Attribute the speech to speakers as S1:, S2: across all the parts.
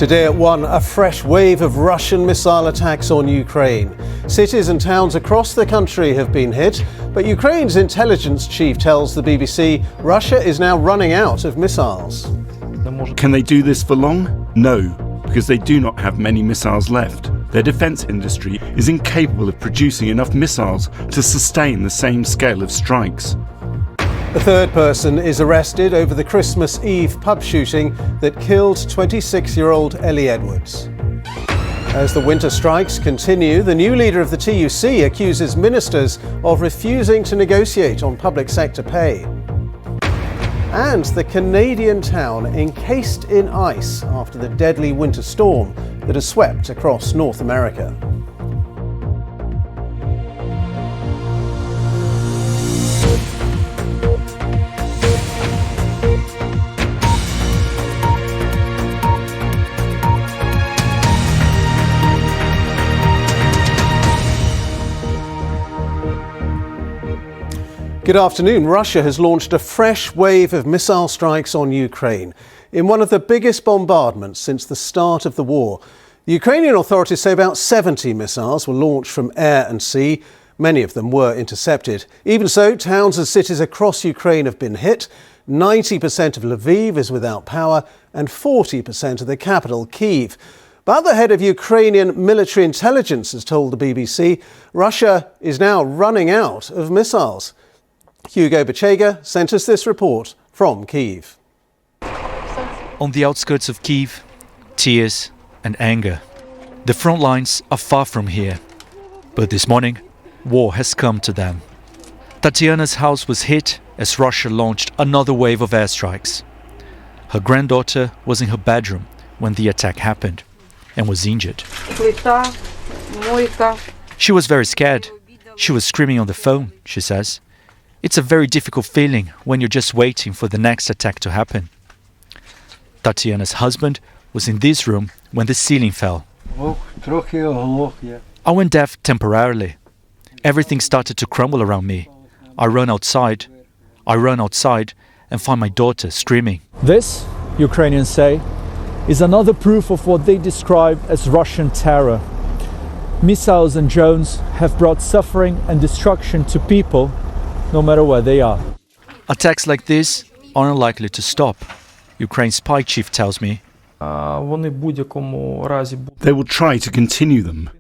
S1: Today at 1, a fresh wave of Russian missile attacks on Ukraine. Cities and towns across the country have been hit, but Ukraine's intelligence chief tells the BBC Russia is now running out of missiles.
S2: Can they do this for long? No, because they do not have many missiles left. Their defence industry is incapable of producing enough missiles to sustain the same scale of strikes.
S1: A third person is arrested over the Christmas Eve pub shooting that killed 26-year-old Ellie Edwards. As the winter strikes continue, the new leader of the TUC accuses ministers of refusing to negotiate on public sector pay. And the Canadian town encased in ice after the deadly winter storm that has swept across North America. Good afternoon. Russia has launched a fresh wave of missile strikes on Ukraine in one of the biggest bombardments since the start of the war. The Ukrainian authorities say about 70 missiles were launched from air and sea. Many of them were intercepted. Even so, towns and cities across Ukraine have been hit. 90% of Lviv is without power and 40% of the capital, Kyiv. But the head of Ukrainian military intelligence has told the BBC Russia is now running out of missiles. Hugo Bechega sent us this report from Kyiv.
S3: On the outskirts of Kyiv, tears and anger. The front lines are far from here. But this morning, war has come to them. Tatiana's house was hit as Russia launched another wave of airstrikes. Her granddaughter was in her bedroom when the attack happened and was injured. She was very scared. She was screaming on the phone, she says. It's a very difficult feeling when you're just waiting for the next attack to happen. Tatiana's husband was in this room when the ceiling fell. I went deaf temporarily. Everything started to crumble around me. I run outside and find my daughter screaming.
S4: This, Ukrainians say, is another proof of what they describe as Russian terror. Missiles and drones have brought suffering and destruction to people, no matter where they are.
S3: Attacks like this are unlikely to stop, Ukraine's spy chief tells me.
S2: They will try to continue them.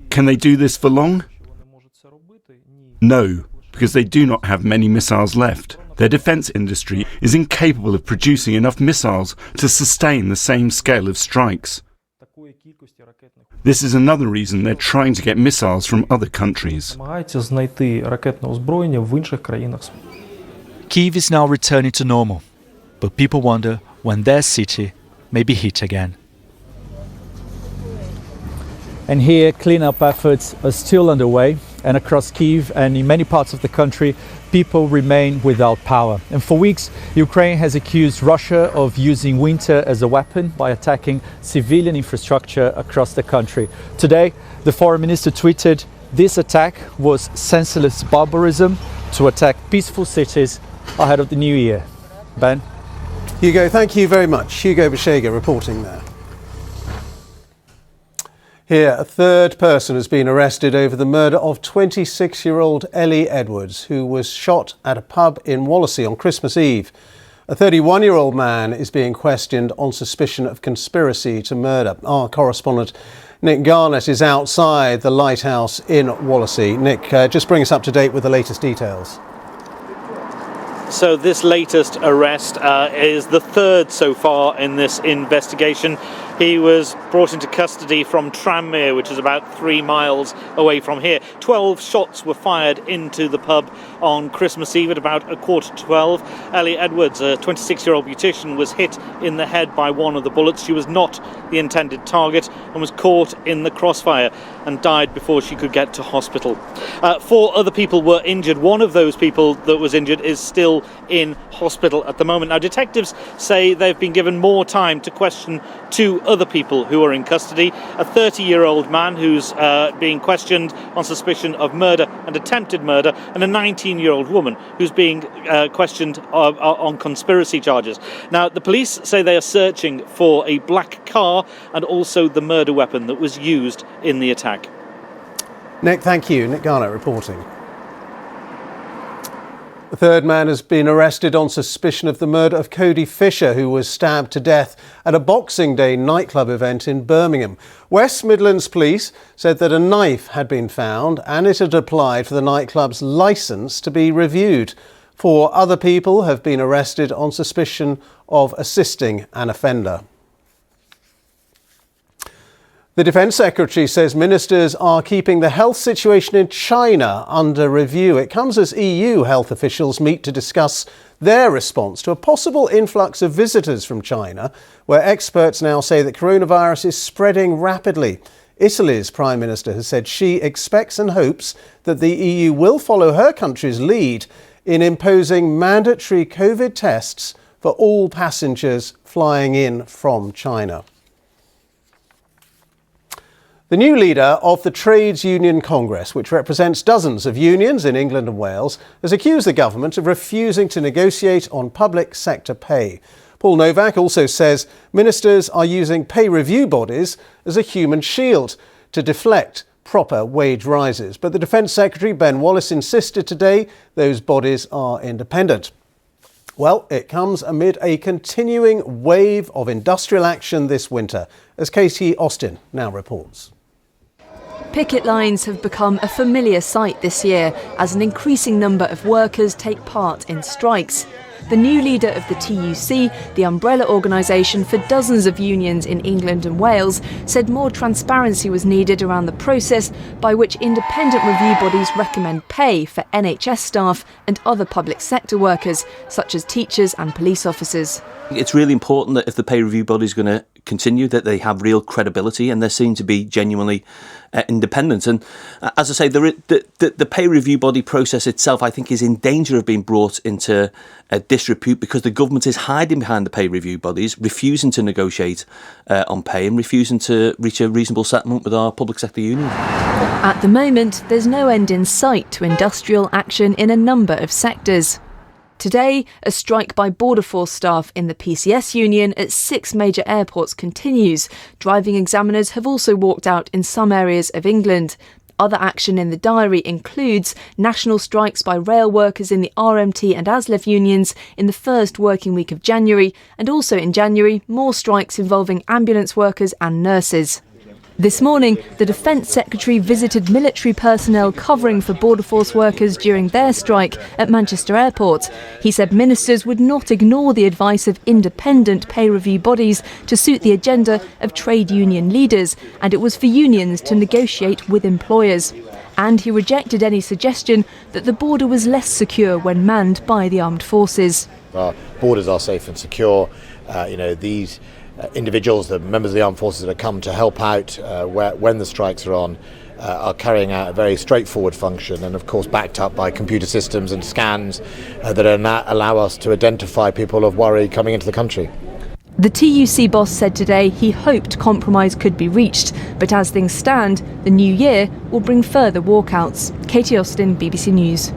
S2: Can they do this for long? No, because they do not have many missiles left. Their defence industry is incapable of producing enough missiles to sustain the same scale of strikes. This is another reason they're trying to get missiles from other countries.
S3: Kyiv is now returning to normal, but people wonder when their city may be hit again.
S4: And here, cleanup efforts are still underway, and across Kyiv and in many parts of the country, people remain without power. And for weeks, Ukraine has accused Russia of using winter as a weapon by attacking civilian infrastructure across the country. Today, the foreign minister tweeted, "This attack was senseless barbarism to attack peaceful cities ahead of the new year." Ben?
S1: Hugo, thank you very much. Hugo Bechega reporting there. Here, a third person has been arrested over the murder of 26-year-old Ellie Edwards, who was shot at a pub in Wallasey on Christmas Eve. A 31-year-old man is being questioned on suspicion of conspiracy to murder. Our correspondent Nick Garnett is outside the lighthouse in Wallasey. Nick, just bring us up to date with the latest details.
S5: So this latest arrest is the third so far in this investigation. He was brought into custody from Tranmere, which is about 3 miles away from here. 12 shots were fired into the pub on Christmas Eve at about 11:45. Ellie Edwards, a 26-year-old beautician, was hit in the head by one of the bullets. She was not the intended target and was caught in the crossfire and died before she could get to hospital. 4 other people were injured. One of those people that was injured is still in hospital at the moment. Now, detectives say they've been given more time to question 2 other people who are in custody. A 30-year-old man who's being questioned on suspicion of murder and attempted murder, and a 19-year-old woman who's being questioned on conspiracy charges. Now, the police say they are searching for a black car and also the murder weapon that was used in the attack.
S1: Nick, thank you. Nick Garnett reporting. The third man has been arrested on suspicion of the murder of Cody Fisher, who was stabbed to death at a Boxing Day nightclub event in Birmingham. West Midlands Police said that a knife had been found and it had applied for the nightclub's licence to be reviewed. 4 other people have been arrested on suspicion of assisting an offender. The Defence Secretary says ministers are keeping the health situation in China under review. It comes as EU health officials meet to discuss their response to a possible influx of visitors from China, where experts now say that coronavirus is spreading rapidly. Italy's Prime Minister has said she expects and hopes that the EU will follow her country's lead in imposing mandatory COVID tests for all passengers flying in from China. The new leader of the Trades Union Congress, which represents dozens of unions in England and Wales, has accused the government of refusing to negotiate on public sector pay. Paul Novak also says ministers are using pay review bodies as a human shield to deflect proper wage rises. But the Defence Secretary, Ben Wallace, insisted today those bodies are independent. Well, it comes amid a continuing wave of industrial action this winter, as Katie Austin now reports.
S6: Picket lines have become a familiar sight this year as an increasing number of workers take part in strikes. The new leader of the TUC, the umbrella organisation for dozens of unions in England and Wales, said more transparency was needed around the process by which independent review bodies recommend pay for NHS staff and other public sector workers, such as teachers and police officers.
S7: It's really important that if the pay review body is going to continue, that they have real credibility and they're seen to be genuinely independent. And as I say, the pay review body process itself, I think, is in danger of being brought into disrepute because the government is hiding behind the pay review bodies, refusing to negotiate on pay and refusing to reach a reasonable settlement with our public sector union.
S6: At the moment, there's no end in sight to industrial action in a number of sectors. Today, a strike by Border Force staff in the PCS union at 6 major airports continues. Driving examiners have also walked out in some areas of England. Other action in the diary includes national strikes by rail workers in the RMT and ASLEF unions in the first working week of January, and also in January, more strikes involving ambulance workers and nurses. This morning, the Defence Secretary visited military personnel covering for Border Force workers during their strike at Manchester Airport. He said ministers would not ignore the advice of independent pay review bodies to suit the agenda of trade union leaders, and it was for unions to negotiate with employers. And he rejected any suggestion that the border was less secure when manned by the armed forces.
S8: Our borders are safe and secure. These individuals, the members of the armed forces that have come to help out when the strikes are on, are carrying out a very straightforward function, and of course backed up by computer systems and scans that allow us to identify people of worry coming into the country.
S6: The TUC boss said today he hoped compromise could be reached, but as things stand, the new year will bring further walkouts. Katie Austin, BBC News.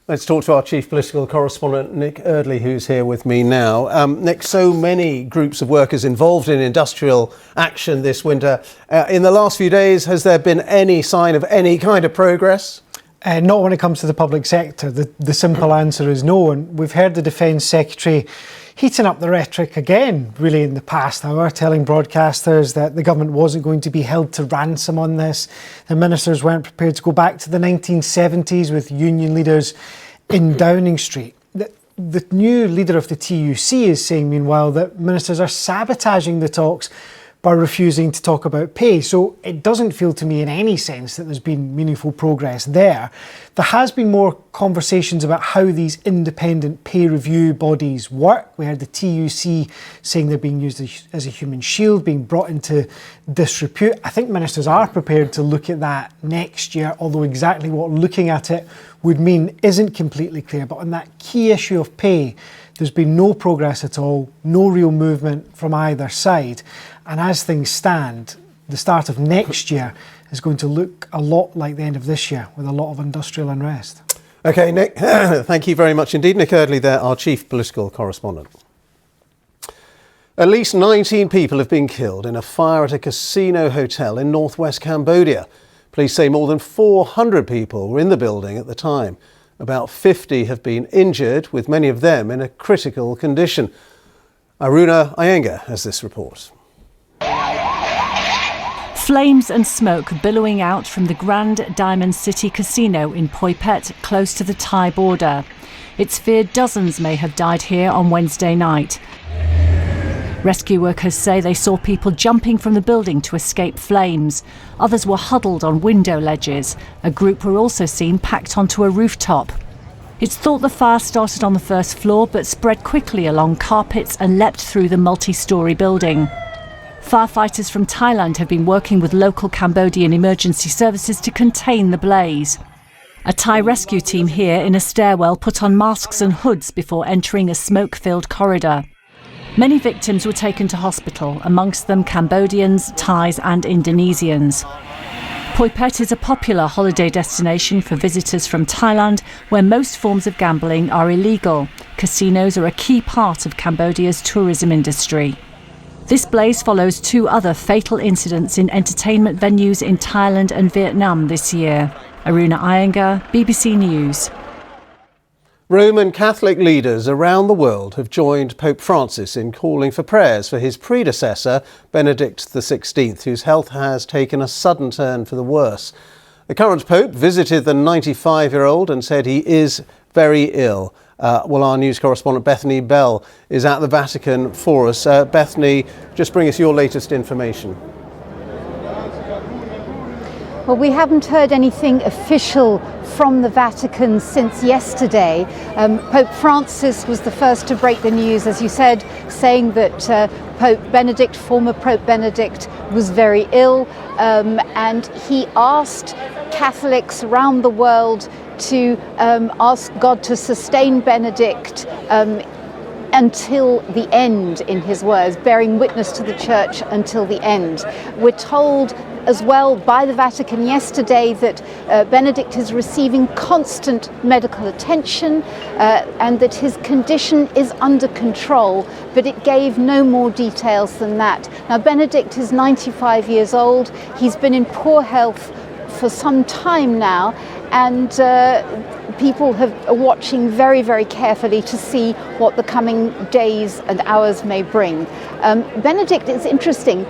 S1: Let's talk to our chief political correspondent, Nick Eardley, who's here with me now. Nick, so many groups of workers involved in industrial action this winter. In the last few days, has there been any sign of any kind of progress?
S9: Not when it comes to the public sector. The simple answer is no. And we've heard the Defence Secretary heating up the rhetoric again, really, in the past hour, telling broadcasters that the government wasn't going to be held to ransom on this. The ministers weren't prepared to go back to the 1970s with union leaders in Downing Street. The new leader of the TUC is saying, meanwhile, that ministers are sabotaging the talks by refusing to talk about pay. So it doesn't feel to me in any sense that there's been meaningful progress there. There has been more conversations about how these independent pay review bodies work. We heard the TUC saying they're being used as a human shield, being brought into disrepute. I think ministers are prepared to look at that next year, although exactly what looking at it would mean isn't completely clear. But on that key issue of pay, There's been no progress at all, no real movement from either side. And as things stand, the start of next year is going to look a lot like the end of this year, with a lot of industrial unrest.
S1: OK, Nick, thank you very much indeed. Nick Eardley there, our chief political correspondent. At least 19 people have been killed in a fire at a casino hotel in northwest Cambodia. Police say more than 400 people were in the building at the time. About 50 have been injured, with many of them in a critical condition. Aruna Iyengar has this report.
S10: Flames and smoke billowing out from the Grand Diamond City Casino in Phoi Phet, close to the Thai border. It's feared dozens may have died here on Wednesday night. Rescue workers say they saw people jumping from the building to escape flames. Others were huddled on window ledges. A group were also seen packed onto a rooftop. It's thought the fire started on the first floor but spread quickly along carpets and leapt through the multi-storey building. Firefighters from Thailand have been working with local Cambodian emergency services to contain the blaze. A Thai rescue team here in a stairwell put on masks and hoods before entering a smoke-filled corridor. Many victims were taken to hospital, amongst them Cambodians, Thais and Indonesians. Phoi Phet is a popular holiday destination for visitors from Thailand, where most forms of gambling are illegal. Casinos are a key part of Cambodia's tourism industry. This blaze follows 2 other fatal incidents in entertainment venues in Thailand and Vietnam this year. Aruna Iyengar, BBC News.
S1: Roman Catholic leaders around the world have joined Pope Francis in calling for prayers for his predecessor, Benedict XVI, whose health has taken a sudden turn for the worse. The current Pope visited the 95-year-old and said he is very ill. Our news correspondent Bethany Bell is at the Vatican for us. Bethany, just bring us your latest information.
S11: Well, we haven't heard anything official from the Vatican since yesterday. Pope Francis was the first to break the news, as you said, saying that former Pope Benedict, was very ill, and he asked Catholics around the world to ask God to sustain Benedict until the end, in his words, bearing witness to the Church until the end. We're told as well by the Vatican yesterday that Benedict is receiving constant medical attention and that his condition is under control, but it gave no more details than that. Now, Benedict is 95 years old. He's been in poor health for some time now, and people are watching very, very carefully to see what the coming days and hours may bring. Benedict, is interesting,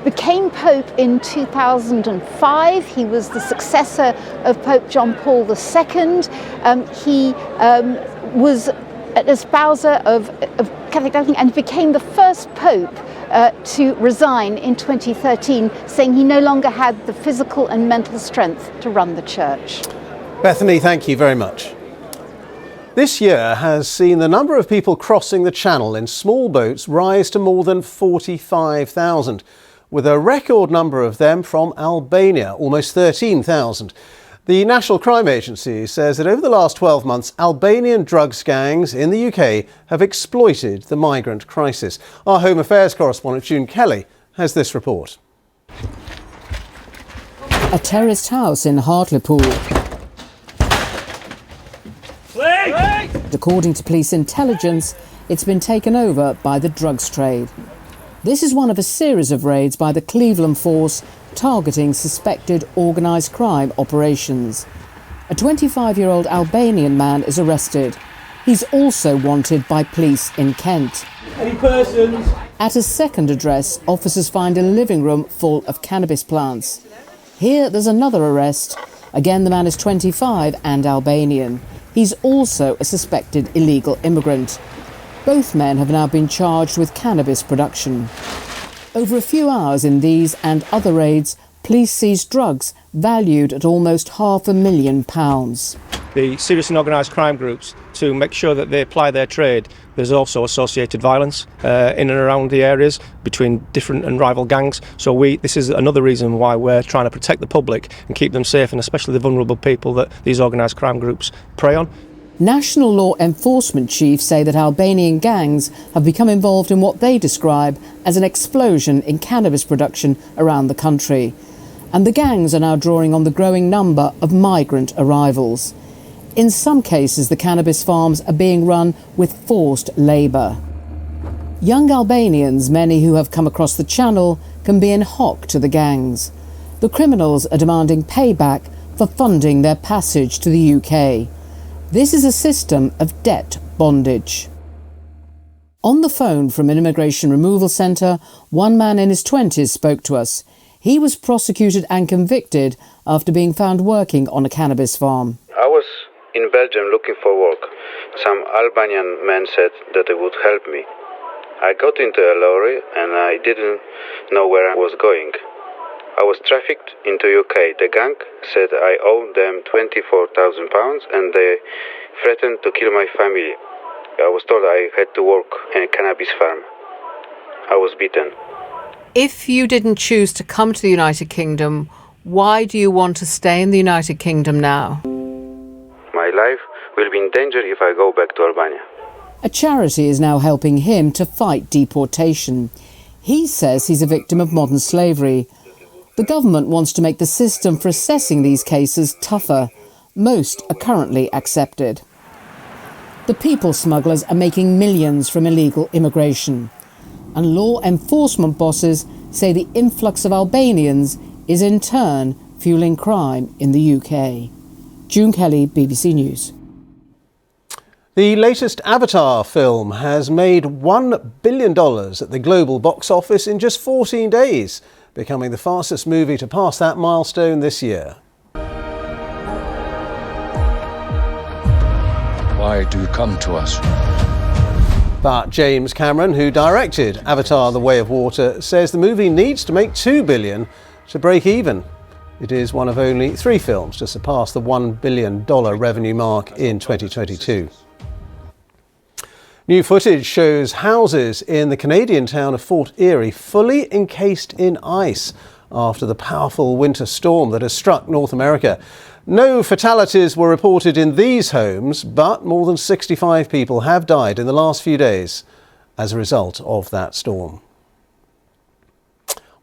S11: became Pope in 2005. He was the successor of Pope John Paul II. He was an espouser of Catholic doctrine and became the first Pope to resign in 2013, saying he no longer had the physical and mental strength to run the Church.
S1: Bethany, thank you very much. This year has seen the number of people crossing the Channel in small boats rise to more than 45,000, with a record number of them from Albania, almost 13,000. The National Crime Agency says that over the last 12 months, Albanian drugs gangs in the UK have exploited the migrant crisis. Our Home Affairs correspondent June Kelly has this report.
S12: A terraced house in Hartlepool. According to police intelligence, it's been taken over by the drugs trade. This is one of a series of raids by the Cleveland Force targeting suspected organised crime operations. A 25-year-old Albanian man is arrested. He's also wanted by police in Kent.
S13: Any persons?
S12: At a second address, officers find a living room full of cannabis plants. Here there's another arrest. Again, the man is 25 and Albanian. He's also a suspected illegal immigrant. Both men have now been charged with cannabis production. Over a few hours in these and other raids, police seized drugs valued at almost £500,000.
S13: The serious and organised crime groups, to make sure that they apply their trade, there's also associated violence in and around the areas between different and rival gangs. So this is another reason why we're trying to protect the public and keep them safe, and especially the vulnerable people that these organised crime groups prey on.
S12: National law enforcement chiefs say that Albanian gangs have become involved in what they describe as an explosion in cannabis production around the country. And the gangs are now drawing on the growing number of migrant arrivals. In some cases, the cannabis farms are being run with forced labour. Young Albanians, many who have come across the channel, can be in hock to the gangs. The criminals are demanding payback for funding their passage to the UK. This is a system of debt bondage. On the phone from an immigration removal centre, one man in his 20s spoke to us. He was prosecuted and convicted after being found working on a cannabis farm.
S14: I was in Belgium looking for work. Some Albanian men said that they would help me. I got into a lorry and I didn't know where I was going. I was trafficked into UK. The gang said I owed them £24,000 and they threatened to kill my family. I was told I had to work in a cannabis farm. I was beaten.
S12: If you didn't choose to come to the United Kingdom, why do you want to stay in the United Kingdom now?
S14: My life will be in danger if I go back to Albania.
S12: A charity is now helping him to fight deportation. He says he's a victim of modern slavery. The government wants to make the system for assessing these cases tougher. Most are currently accepted. The people smugglers are making millions from illegal immigration. And law enforcement bosses say the influx of Albanians is in turn fueling crime in the UK. June Kelly, BBC News.
S1: The latest Avatar film has made $1 billion at the global box office in just 14 days, becoming the fastest movie to pass that milestone this year.
S15: Why do you come to us?
S1: But James Cameron, who directed Avatar: The Way of Water, says the movie needs to make $2 billion to break even. It is one of only 3 films to surpass the $1 billion revenue mark in 2022. New footage shows houses in the Canadian town of Fort Erie fully encased in ice after the powerful winter storm that has struck North America. No fatalities were reported in these homes, but more than 65 people have died in the last few days as a result of that storm.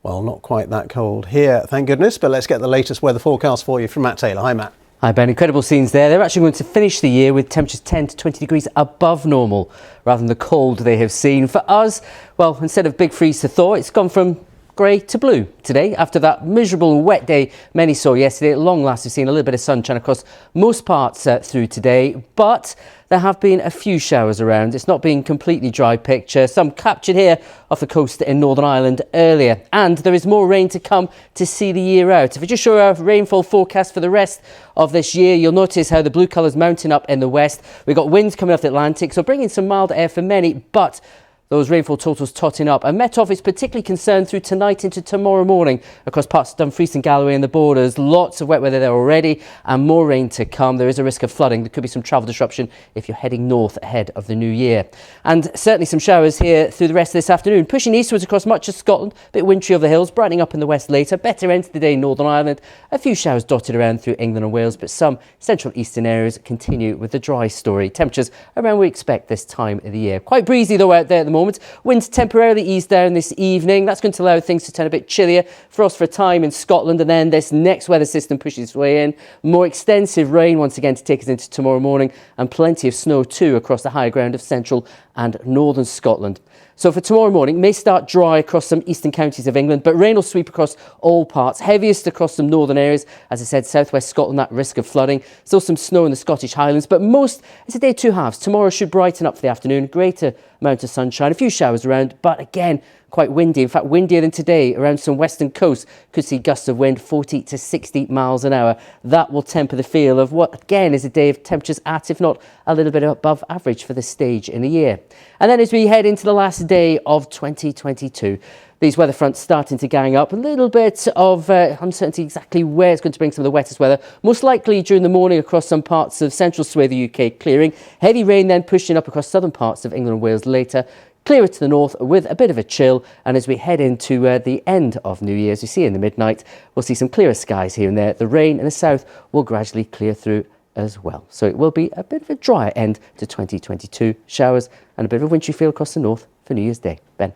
S1: Well, not quite that cold here, thank goodness, but let's get the latest weather forecast for you from Matt Taylor. Hi, Matt.
S16: Hi Ben, incredible scenes there. They're actually going to finish the year with temperatures 10 to 20 degrees above normal, rather than the cold they have seen. For us, well, instead of big freeze to thaw, it's gone from grey to blue today after that miserable wet day many saw yesterday. At long last, we've seen a little bit of sunshine across most parts through today, but there have been a few showers around. It's not been completely dry picture. Some captured here off the coast in Northern Ireland earlier, and there is more rain to come to see the year out. If we just show our rainfall forecast for the rest of this year, you'll notice how the blue colours mounting up in the west. We've got winds coming off the Atlantic, so bringing some mild air for many, but those rainfall totals totting up. And Met Office particularly concerned through tonight into tomorrow morning across parts of Dumfries and Galloway and the borders. Lots of wet weather there already and more rain to come. There is a risk of flooding. There could be some travel disruption if you're heading north ahead of the new year. And certainly some showers here through the rest of this afternoon. Pushing eastwards across much of Scotland. A bit wintry over the hills, brightening up in the west later. Better end to the day in Northern Ireland. A few showers dotted around through England and Wales, but some central eastern areas continue with the dry story. Temperatures around we expect this time of the year. Quite breezy though out there at the moment. Winds temporarily ease down this evening. That's going to allow things to turn a bit chillier for us for a time in Scotland, and then this next weather system pushes its way in. More extensive rain once again to take us into tomorrow morning, and plenty of snow too across the higher ground of central and northern Scotland. So for tomorrow morning, may start dry across some eastern counties of England, but rain will sweep across all parts, heaviest across some northern areas. As I said, southwest Scotland at risk of flooding. Still some snow in the Scottish Highlands, but most, it's a day of two halves. Tomorrow should brighten up for the afternoon, greater amount of sunshine, a few showers around, but again, quite windy. In fact, windier than today around some western coasts. Could see gusts of wind 40 to 60 miles an hour. That will temper the feel of what, again, is a day of temperatures at, if not a little bit above average for this stage in the year. And then as we head into the last day of 2022, these weather fronts starting to gang up. A little bit of uncertainty exactly where it's going to bring some of the wettest weather. Most likely during the morning across some parts of central sway of the UK clearing. Heavy rain then pushing up across southern parts of England and Wales later. Clearer to the north with a bit of a chill, and as we head into the end of New Year's, we see in the midnight, we'll see some clearer skies here and there. The rain in the south will gradually clear through as well. So it will be a bit of a drier end to 2022. Showers and a bit of a wintry feel across the north for New Year's Day. Ben.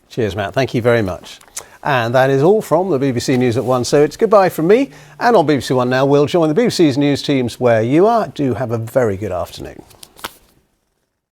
S1: Cheers, Matt. Thank you very much. And that is all from the BBC News at 1. So it's goodbye from me. And on BBC One Now, we'll join the BBC's news teams where you are. Do have a very good afternoon.